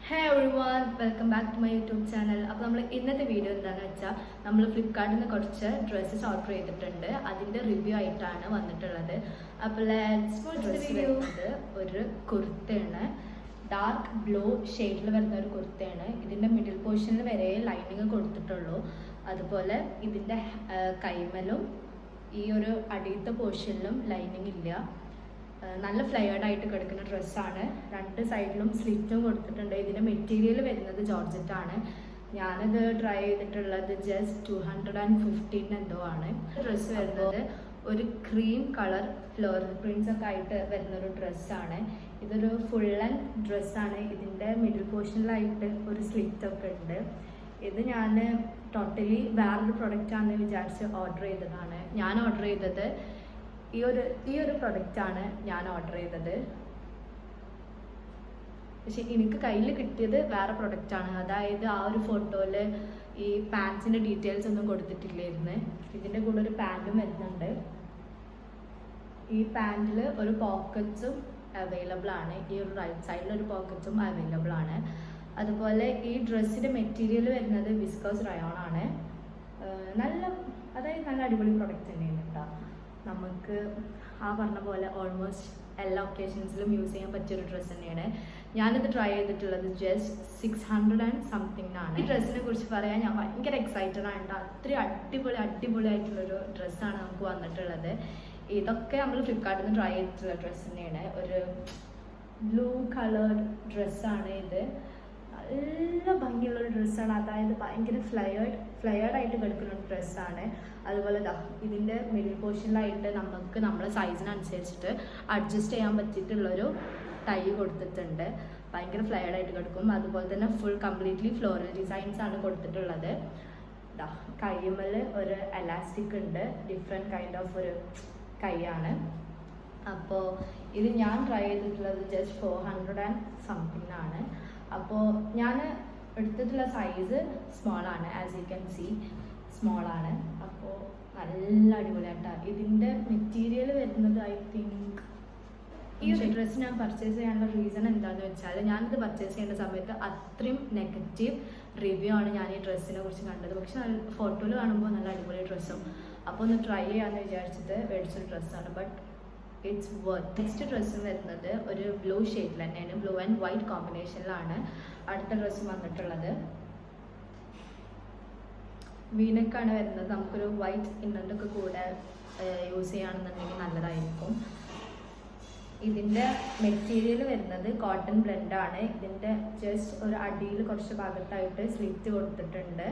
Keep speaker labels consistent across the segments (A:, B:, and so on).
A: Hey everyone, welcome back to my YouTube channel. അപ്പോൾ നമ്മൾ ഇന്നത്തെ വീഡിയോ എന്താണെന്ന് വെച്ചാൽ നമ്മൾ ഫ്ലിപ്കാർട്ടിൽ നിന്ന് കുറച്ച് ഡ്രസ്സസ് ഓർഡർ ചെയ്തിട്ടുണ്ട്. അതിൻ്റെ റിവ്യൂ ആയിട്ടാണ് വന്നിട്ടുള്ളത്. അപ്പോൾ ഡ്രസ്സ് വരുന്നത് ഒരു കുർത്തയാണ്. ഡാർക്ക് ബ്ലൂ ഷെയ്ഡിൽ വരുന്ന ഒരു കുർത്തയാണ്. ഇതിൻ്റെ മിഡിൽ പോർഷനിൽ വരെ ലൈനിങ് കൊടുത്തിട്ടുള്ളൂ. അതുപോലെ ഇതിൻ്റെ കൈമലും ഈ ഒരു അടിയത്തെ പോർഷനിലും ലൈനിങ് ഇല്ല. നല്ല ഫ്ലെയർഡ് ആയിട്ട് കിടക്കുന്ന ഡ്രസ്സാണ്. രണ്ട് സൈഡിലും സ്ലിറ്റും കൊടുത്തിട്ടുണ്ട്. ഇതിൻ്റെ മെറ്റീരിയൽ വരുന്നത് ജോർജറ്റാണ്. ഞാനിത് ട്രൈ ചെയ്തിട്ടുള്ളത് ജസ്റ്റ് 215 എന്തോ ആണ്. ഡ്രസ്സ് വരുന്നത് ഒരു ക്രീം കളർ ഫ്ലോറൽ പ്രിൻസ് ഒക്കെ ആയിട്ട് വരുന്നൊരു ഡ്രസ്സാണ്. ഇതൊരു ഫുൾ ആൻഡ് ഡ്രസ്സാണ്. ഇതിൻ്റെ മിഡിൽ പോർഷനിലായിട്ട് ഒരു സ്ലിറ്റ് ഒക്കെ ഉണ്ട്. ഇത് ഞാൻ ടോട്ടലി വേറൊരു പ്രൊഡക്റ്റാണെന്ന് വിചാരിച്ച് ഓർഡർ ചെയ്തതാണ്. ഞാൻ ഓർഡർ ചെയ്തത് ഈ ഒരു പ്രൊഡക്റ്റാണ് ഞാൻ ഓർഡർ ചെയ്തത്. പക്ഷെ എനിക്ക് കയ്യിൽ കിട്ടിയത് വേറെ പ്രൊഡക്റ്റാണ്. അതായത് ആ ഒരു ഫോട്ടോയിൽ ഈ പാൻസിൻ്റെ ഡീറ്റെയിൽസ് ഒന്നും കൊടുത്തിട്ടില്ലായിരുന്നു. ഇതിൻ്റെ കൂടെ ഒരു പാൻറ്റും വരുന്നുണ്ട്. ഈ പാൻറ്റിൽ ഒരു പോക്കറ്റ്സും അവൈലബിൾ ആണ്. ഈ ഒരു റൈറ്റ് സൈഡിൽ ഒരു പോക്കറ്റ്സും അവൈലബിൾ ആണ്. അതുപോലെ ഈ ഡ്രസ്സിൻ്റെ മെറ്റീരിയൽ വരുന്നത് വിസ്കോസ് റയോൺ ആണ്. നല്ല അടിപൊളി പ്രൊഡക്റ്റ് തന്നെയാണ് കേട്ടോ. നമുക്ക് ആ പറഞ്ഞ പോലെ ഓൾമോസ്റ്റ് എല്ലാ ഒക്കേഷൻസിലും യൂസ് ചെയ്യാൻ പറ്റിയൊരു ഡ്രസ്സ് തന്നെയാണ്. ഞാനിത് ട്രൈ ചെയ്തിട്ടുള്ളത് ജസ്റ്റ് 600 and something ആണ്. ഈ ഡ്രസ്സിനെ കുറിച്ച് പറയാൻ ഞാൻ ഭയങ്കര എക്സൈറ്റഡ് ആണ്. അത്രയും അടിപൊളിയായിട്ടുള്ളൊരു ഡ്രസ്സാണ് നമുക്ക് വന്നിട്ടുള്ളത്. ഇതൊക്കെ നമ്മൾ ഫ്ലിപ്കാർട്ടിൽ നിന്ന് ട്രൈ ചെയ്തിട്ടുള്ള ഡ്രസ്സ് തന്നെയാണ്. ഒരു ബ്ലൂ കളർ ഡ്രസ്സാണ് ഇത്. നല്ല ഭംഗിയുള്ളൊരു ഡ്രസ്സാണ്. അതായത് ഭയങ്കര ഫ്ലെയർഡ് ആയിട്ട് കിടക്കുന്ന ഡ്രസ്സാണ്. അതുപോലെ ഇതിൻ്റെ മിഡിൽ പോർഷനിലായിട്ട് നമുക്ക് നമ്മളെ സൈസിനനുസരിച്ചിട്ട് അഡ്ജസ്റ്റ് ചെയ്യാൻ പറ്റിയിട്ടുള്ളൊരു ടൈ കൊടുത്തിട്ടുണ്ട്. ഭയങ്കര ഫ്ലെയർഡ് ആയിട്ട് കിടക്കും. അതുപോലെ തന്നെ ഫുൾ കംപ്ലീറ്റ്ലി ഫ്ലോറൽ ഡിസൈൻസ് ആണ് കൊടുത്തിട്ടുള്ളത്. കൈമേൽ ഒരു എലാസ്റ്റിക് ഉണ്ട്. ഡിഫറെൻറ്റ് കൈൻഡ് ഓഫ് ഒരു കൈയാണ്. അപ്പോൾ ഇത് ഞാൻ ട്രൈ ചെയ്തിട്ടുള്ളത് ജസ്റ്റ് 400 and something ആണ്. അപ്പോൾ ഞാൻ എടുത്തിട്ടുള്ള സൈസ് സ്മോൾ ആണ്. As you can see small ആണ്. അപ്പോൾ നല്ല അടിപൊളിയായിട്ടാണ്. ഇതിൻ്റെ മെറ്റീരിയൽ വരുന്നത് ഐ തിങ്ക് ഈ ഒരു ഡ്രസ്സ് ഞാൻ പർച്ചേസ് ചെയ്യാനുള്ള റീസൺ എന്താണെന്ന് വെച്ചാൽ ഞാനിത് പർച്ചേസ് ചെയ്യേണ്ട സമയത്ത് അത്രയും നെഗറ്റീവ് റിവ്യൂ ആണ് ഞാൻ ഈ ഡ്രസ്സിനെ കുറിച്ച് കണ്ടത്. പക്ഷെ ഫോട്ടോയിൽ കാണുമ്പോൾ നല്ല അടിപൊളി ഡ്രസ്സും. അപ്പോൾ ഒന്ന് ട്രൈ ചെയ്യാമെന്ന് വിചാരിച്ചിട്ട് മേടിച്ചൊരു ഡ്രസ്സാണ്. But it's worth. Next dress വരുന്നത് ഒരു ബ്ലൂ ഷെയ്ഡിൽ തന്നെയാണ്. ബ്ലൂ ആൻഡ് വൈറ്റ് കോമ്പിനേഷനിലാണ് അടുത്ത ഡ്രസ്സ് വന്നിട്ടുള്ളത്. വീനക്കാണ് വരുന്നത്. നമുക്കൊരു വൈറ്റ് ഇന്നറിൻ്റെ കൂടെ യൂസ് ചെയ്യുകയാണെന്നുണ്ടെങ്കിൽ നല്ലതായിരിക്കും. ഇതിൻ്റെ മെറ്റീരിയൽ വരുന്നത് കോട്ടൺ ബ്ലെൻഡാണ്. ഇതിൻ്റെ ജസ്റ്റ് ഒരു അടിയിൽ കുറച്ച് ഭാഗത്തായിട്ട് സ്ലിറ്റ് കൊടുത്തിട്ടുണ്ട്.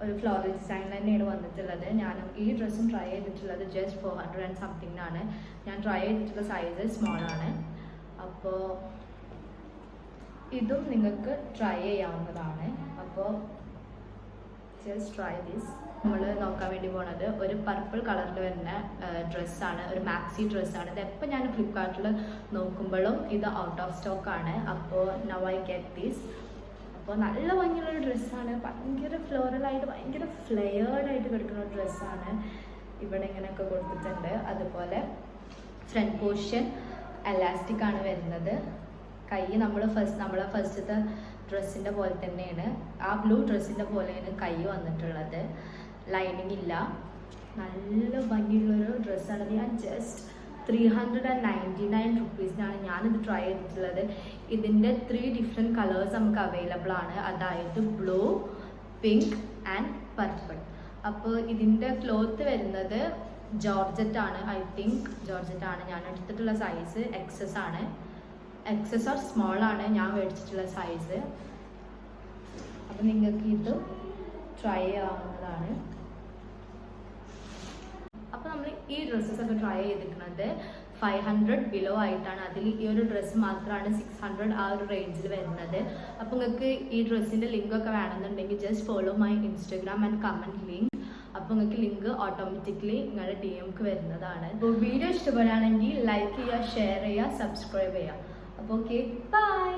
A: ഒരു ഫ്ലോറൽ ഡിസൈൻ തന്നെയാണ് വന്നിട്ടുള്ളത്. ഞാനും ഈ ഡ്രസ്സും ട്രൈ ചെയ്തിട്ടുള്ളത് ജസ്റ്റ് 400 and something ആണ്. ഞാൻ ട്രൈ ചെയ്തിട്ടുള്ള സൈസ് സ്മോൾ ആണ്. അപ്പോൾ ഇതും നിങ്ങൾക്ക് ട്രൈ ചെയ്യാവുന്നതാണ്. അപ്പോൾ ജസ്റ്റ് ട്രൈ ദിസ്. നമ്മൾ നോക്കാൻ വേണ്ടി പോണത് ഒരു പർപ്പിൾ കളറിൽ വരുന്ന ഡ്രസ്സാണ്. ഒരു മാക്സി ഡ്രസ്സാണ്. ഇത് എപ്പോൾ ഞാൻ ഫ്ലിപ്കാർട്ടിൽ നോക്കുമ്പോഴും ഇത് ഔട്ട് ഓഫ് സ്റ്റോക്ക് ആണ്. അപ്പോൾ നൗ ഐ ഗെറ്റ് ദിസ്. അപ്പോൾ നല്ല ഭംഗിയുള്ളൊരു ഡ്രസ്സാണ്. ഭയങ്കര ഫ്ലോറലായിട്ട് ഭയങ്കര ഫ്ലെയർഡായിട്ട് കിടക്കുന്ന ഒരു ഡ്രസ്സാണ്. ഇവിടെ ഇങ്ങനെയൊക്കെ കൊടുത്തിട്ടുണ്ട്. അതുപോലെ ഫ്രണ്ട് പോർഷൻ എലാസ്റ്റിക് ആണ് വരുന്നത്. കൈ നമ്മളെ ഫസ്റ്റത്തെ ഡ്രസ്സിൻ്റെ പോലെ തന്നെയാണ്. ആ ബ്ലൂ ഡ്രസ്സിൻ്റെ പോലെയാണ് കൈ വന്നിട്ടുള്ളത്. ലൈനിങ് ഇല്ല. നല്ല ഭംഗിയുള്ളൊരു ഡ്രസ്സാണ്. ഞാൻ ജസ്റ്റ് 399 rupees-നാണ് ഞാനിത് ട്രൈ ചെയ്തിട്ടുള്ളത്. ഇതിൻ്റെ 3 ഡിഫറെൻറ്റ് കളേഴ്സ് നമുക്ക് അവൈലബിൾ ആണ്. അതായത് ബ്ലൂ, പിങ്ക് ആൻഡ് പർപ്പിൾ. അപ്പോൾ ഇതിൻ്റെ ക്ലോത്ത് വരുന്നത് ജോർജറ്റാണ്. I think ജോർജറ്റാണ്. ഞാൻ എടുത്തിട്ടുള്ള സൈസ് എക്സസ് ആണ്. എക്സസ് ഓർ സ്മോൾ ആണ് ഞാൻ മേടിച്ചിട്ടുള്ള സൈസ്. അപ്പോൾ നിങ്ങൾക്ക് ഇത് ട്രൈ ചെയ്യാവുന്നതാണ്. അപ്പോൾ നമ്മൾ ഈ ഡ്രസ്സസ് ഒക്കെ ട്രൈ ചെയ്തിരിക്കുന്നത് 500 ബിലോ ആയിട്ടാണ്. അതിൽ ഈ ഒരു ഡ്രസ്സ് മാത്രമാണ് 600 ആ ഒരു റേഞ്ചിൽ വരുന്നത്. അപ്പോൾ നിങ്ങൾക്ക് ഈ ഡ്രസ്സിൻ്റെ ലിങ്കൊക്കെ വേണമെന്നുണ്ടെങ്കിൽ just follow my Instagram and comment link. അപ്പോൾ നിങ്ങൾക്ക് ലിങ്ക് ഓട്ടോമാറ്റിക്കലി നിങ്ങളുടെ DMക്ക് വരുന്നതാണ്. അപ്പോൾ വീഡിയോ ഇഷ്ടപ്പെടുകയാണെങ്കിൽ ലൈക്ക് ചെയ്യുക, ഷെയർ ചെയ്യുക, സബ്സ്ക്രൈബ് ചെയ്യുക. അപ്പോൾ ഓക്കെ, ബൈ.